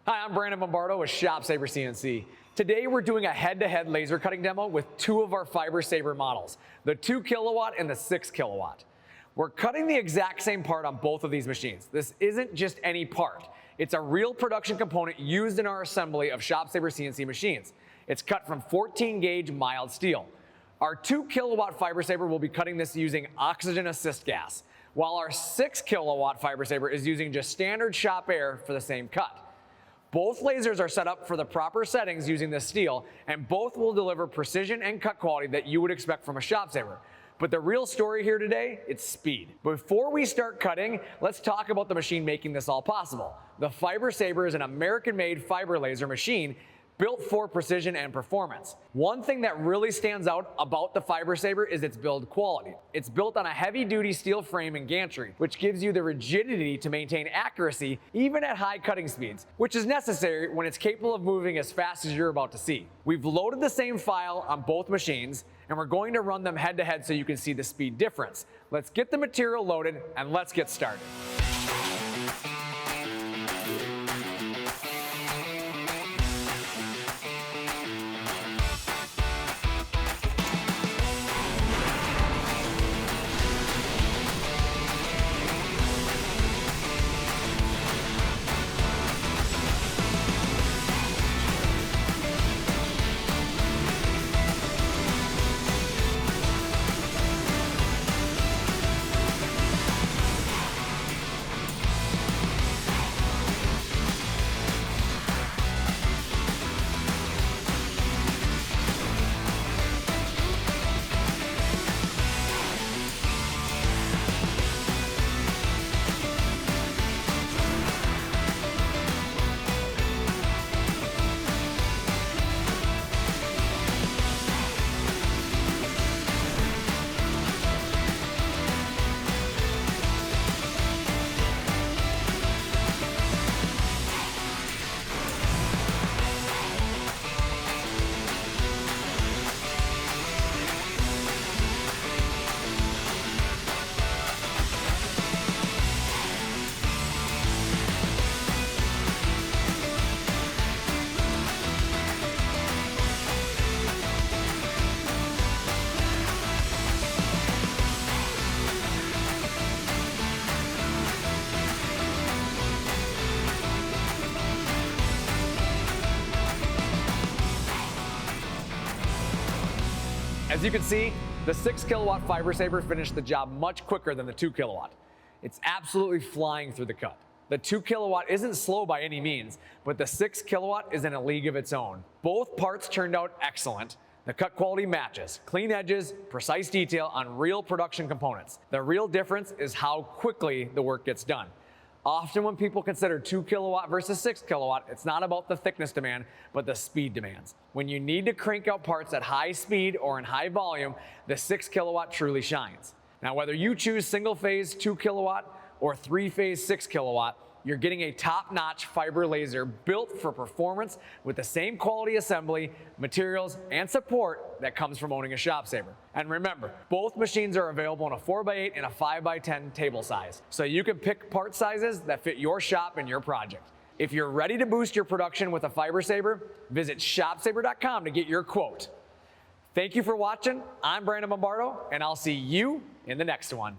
Hi, I'm Brandon Bombardo with ShopSabre CNC. Today we're doing a head-to-head laser cutting demo with two of our FiberSabre models, the 2 kilowatt and the 6 kilowatt. We're cutting the exact same part on both of these machines. This isn't just any part. It's a real production component used in our assembly of ShopSabre CNC machines. It's cut from 14 gauge mild steel. Our 2 kilowatt FiberSabre will be cutting this using oxygen assist gas, while our 6 kilowatt FiberSabre is using just standard shop air for the same cut. Both lasers are set up for the proper settings using this steel, and both will deliver precision and cut quality that you would expect from a ShopSabre. But the real story here today, it's speed. Before we start cutting, let's talk about the machine making this all possible. The FiberSabre is an American-made fiber laser machine built for precision and performance. One thing that really stands out about the FiberSabre is its build quality. It's built on a heavy-duty steel frame and gantry, which gives you the rigidity to maintain accuracy even at high cutting speeds, which is necessary when it's capable of moving as fast as you're about to see. We've loaded the same file on both machines, and we're going to run them head-to-head so you can see the speed difference. Let's get the material loaded and let's get started. As you can see, the 6 kilowatt FiberSabre finished the job much quicker than the 2 kilowatt. It's absolutely flying through the cut. The 2 kilowatt isn't slow by any means, but the 6 kilowatt is in a league of its own. Both parts turned out excellent. The cut quality matches, clean edges, precise detail on real production components. The real difference is how quickly the work gets done. Often when people consider 2 kilowatt versus 6 kilowatt, it's not about the thickness demand, but the speed demands. When you need to crank out parts at high speed or in high volume, the 6 kilowatt truly shines. Now, whether you choose single phase 2 kilowatt or 3-phase 6 kilowatt, you're getting a top-notch fiber laser built for performance with the same quality assembly, materials, and support that comes from owning a ShopSabre. And remember, both machines are available in a 4x8 and a 5x10 table size, so you can pick part sizes that fit your shop and your project. If you're ready to boost your production with a FiberSabre, visit ShopSabre.com to get your quote. Thank you for watching. I'm Brandon Bombardo, and I'll see you in the next one.